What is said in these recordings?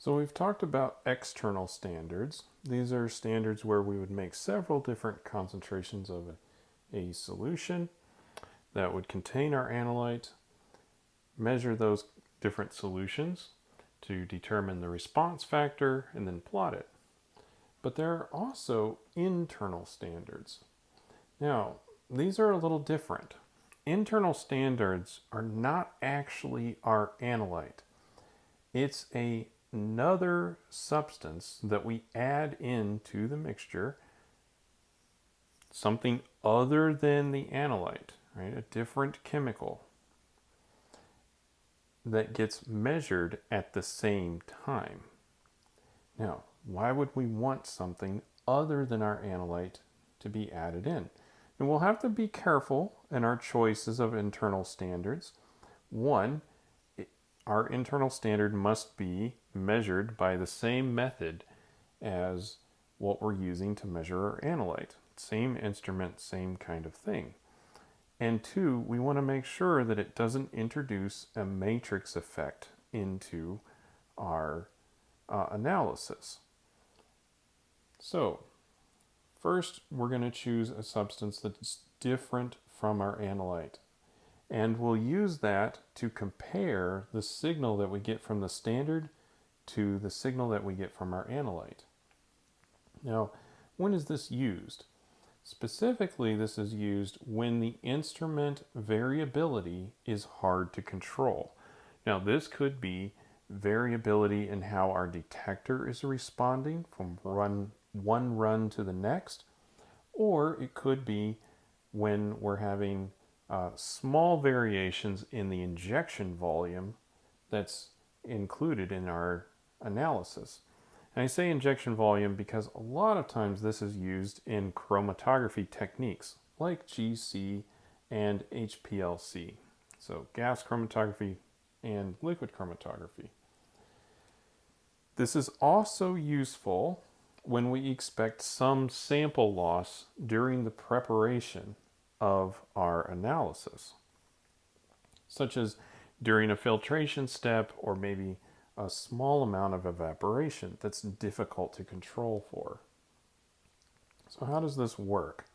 So we've talked about external standards. These are standards where we would make several different concentrations of a solution that would contain our analyte, measure those different solutions to determine the response factor, and then plot it. But there are also internal standards. Now, these are a little different. Internal standards are not actually our analyte. It's another substance that we add into the mixture, something other than the analyte, right? A different chemical that gets measured at the same time. Now, why would we want something other than our analyte to be added in? And we'll have to be careful in our choices of internal standards. One, our internal standard must be measured by the same method as what we're using to measure our analyte. Same instrument, same kind of thing. And two, we want to make sure that it doesn't introduce a matrix effect into our analysis. So, first we're going to choose a substance that's different from our analyte. And we'll use that to compare the signal that we get from the standard to the signal that we get from our analyte. Now, when is this used? Specifically, this is used when the instrument variability is hard to control. Now, this could be variability in how our detector is responding from one run to the next, or it could be when we're having small variations in the injection volume that's included in our analysis. And I say injection volume because a lot of times this is used in chromatography techniques like GC and HPLC. So gas chromatography and liquid chromatography. This is also useful when we expect some sample loss during the preparation of our analysis, such as during a filtration step or maybe a small amount of evaporation that's difficult to control for. So how does this work?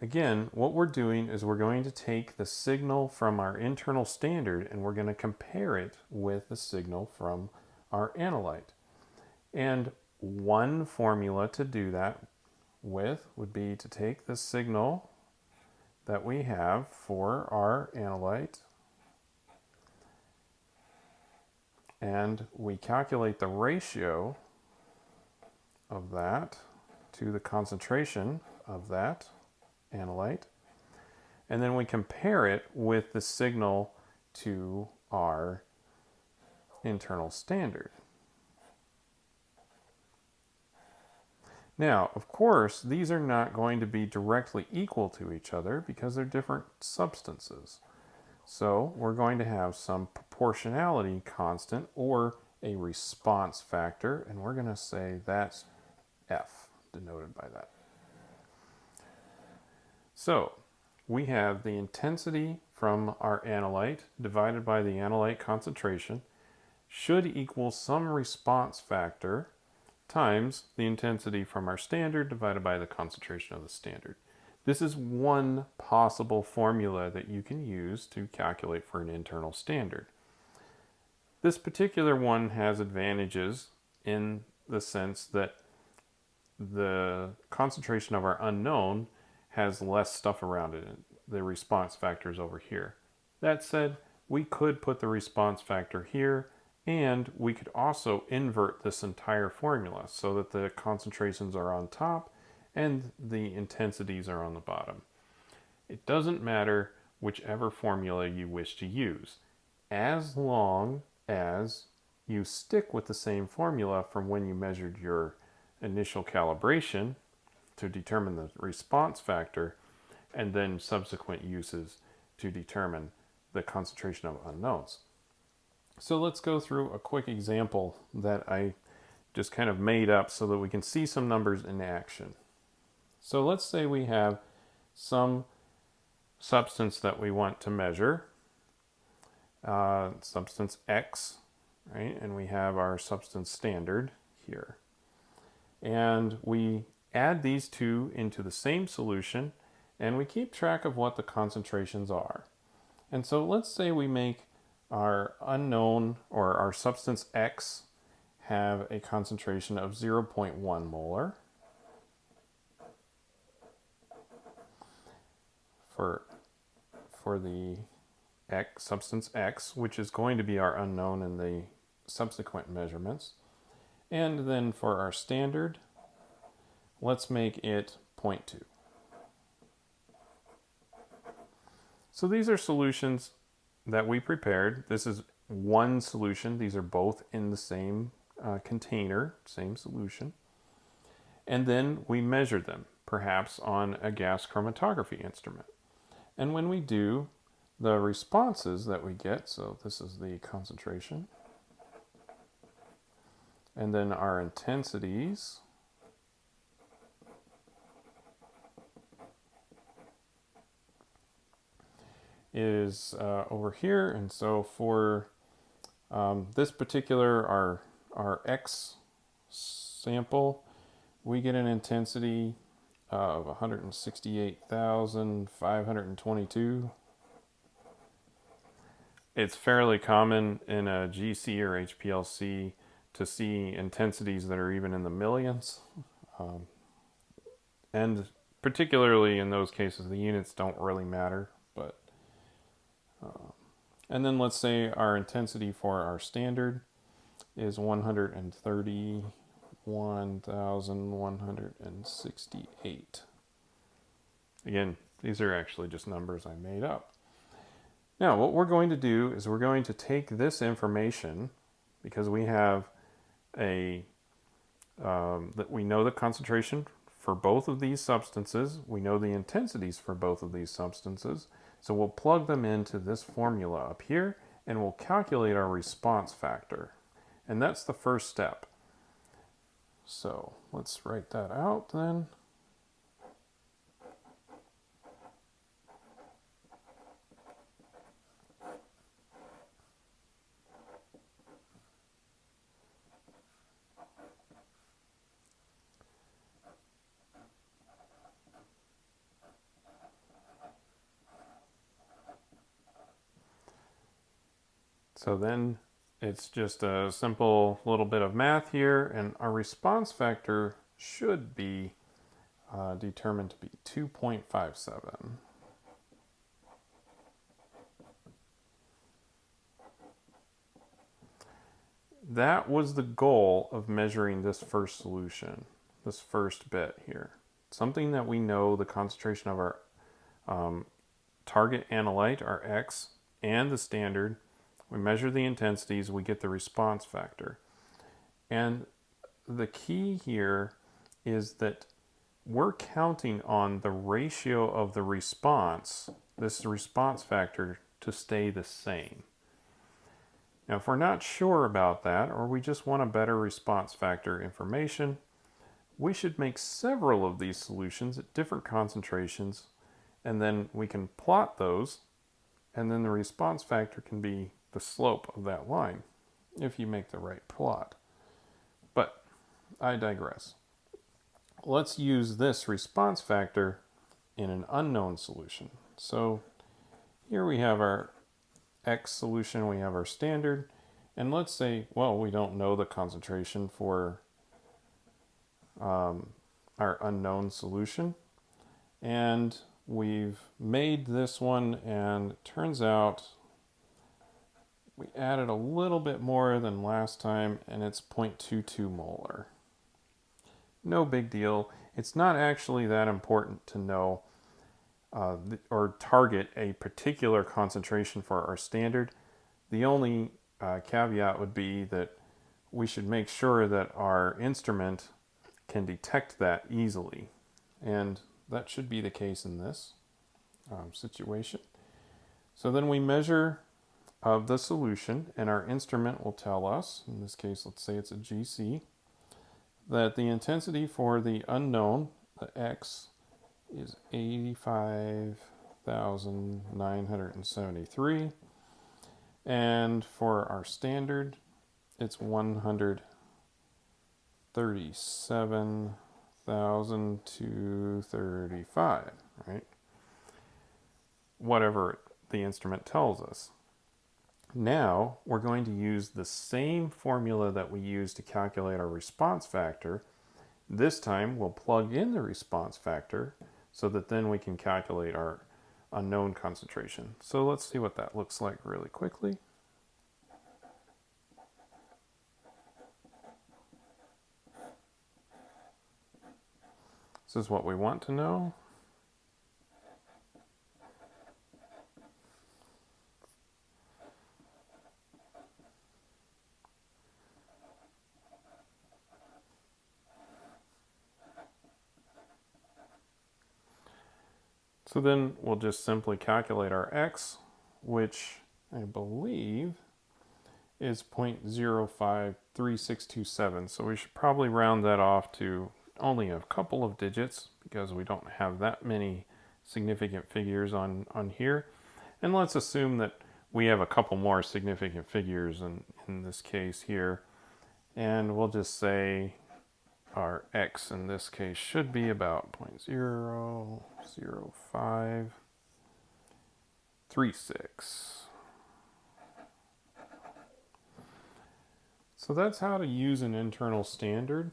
Again, what we're doing is we're going to take the signal from our internal standard and we're going to compare it with the signal from our analyte. And one formula to do that with would be to take the signal that we have for our analyte and we calculate the ratio of that to the concentration of that analyte, and then we compare it with the signal to our internal standard. Now, of course, these are not going to be directly equal to each other because they're different substances. So we're going to have some proportionality constant or a response factor, and we're going to say that's F, denoted by that. So we have the intensity from our analyte divided by the analyte concentration should equal some response factor times the intensity from our standard divided by the concentration of the standard. This is one possible formula that you can use to calculate for an internal standard. This particular one has advantages in the sense that the concentration of our unknown has less stuff around it. The response factor is over here. That said, we could put the response factor here, and we could also invert this entire formula so that the concentrations are on top and the intensities are on the bottom. It doesn't matter whichever formula you wish to use, as long as you stick with the same formula from when you measured your initial calibration to determine the response factor, and then subsequent uses to determine the concentration of unknowns. So let's go through a quick example that I just kind of made up so that we can see some numbers in action. So let's say we have some substance that we want to measure, substance X, right? And we have our substance standard here. And we add these two into the same solution, and we keep track of what the concentrations are. And so let's say we make our unknown, or our substance X, have a concentration of 0.1 molar for the substance X, which is going to be our unknown in the subsequent measurements. And then for our standard, let's make it 0.2. So these are solutions that we prepared. This is one solution. These are both in the same container, same solution. And then we measure them, perhaps on a gas chromatography instrument. And when we do, the responses that we get, so this is the concentration, and then our intensities, is over here. And so for this particular, our X sample, we get an intensity of 168,522. It's fairly common in a GC or HPLC to see intensities that are even in the millions. And particularly in those cases, the units don't really matter. But and then let's say our intensity for our standard is 131,168. Again, these are actually just numbers I made up. Now, what we're going to do is we're going to take this information, because we have that we know the concentration for both of these substances, we know the intensities for both of these substances, so we'll plug them into this formula up here, and we'll calculate our response factor. And that's the first step. So let's write that out then. So then it's just a simple little bit of math here, and our response factor should be determined to be 2.57. That was the goal of measuring this first solution, this first bit here. Something that we know the concentration of our target analyte, our X, and the standard. We measure the intensities, we get the response factor. And the key here is that we're counting on the ratio of the response, this response factor, to stay the same. Now, if we're not sure about that, or we just want a better response factor information, we should make several of these solutions at different concentrations, and then we can plot those, and then the response factor can be the slope of that line if you make the right plot. But I digress. Let's use this response factor in an unknown solution. So here we have our X solution, we have our standard, and let's say, well, we don't know the concentration for our unknown solution, and we've made this one, and it turns out we added a little bit more than last time, and it's 0.22 molar. No big deal. It's not actually that important to know or target a particular concentration for our standard. The only caveat would be that we should make sure that our instrument can detect that easily. And that should be the case in this situation. So then we measure of the solution, and our instrument will tell us, in this case, let's say it's a GC, that the intensity for the unknown, the X, is 85,973, and for our standard, it's 137,235, right? Whatever the instrument tells us. Now we're going to use the same formula that we used to calculate our response factor. This time we'll plug in the response factor so that then we can calculate our unknown concentration. So let's see what that looks like really quickly. This is what we want to know. So then we'll just simply calculate our x, which I believe is 0.053627. So we should probably round that off to only a couple of digits because we don't have that many significant figures on here. And let's assume that we have a couple more significant figures in this case here. And we'll just say our x in this case should be about 0.00536. So that's how to use an internal standard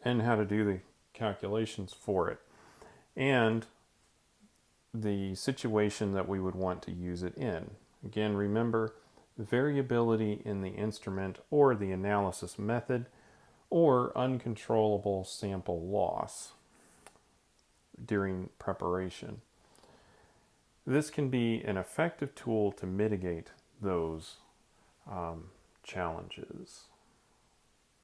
and how to do the calculations for it, and the situation that we would want to use it in. Again, remember, variability in the instrument or the analysis method, or uncontrollable sample loss during preparation. This can be an effective tool to mitigate those challenges.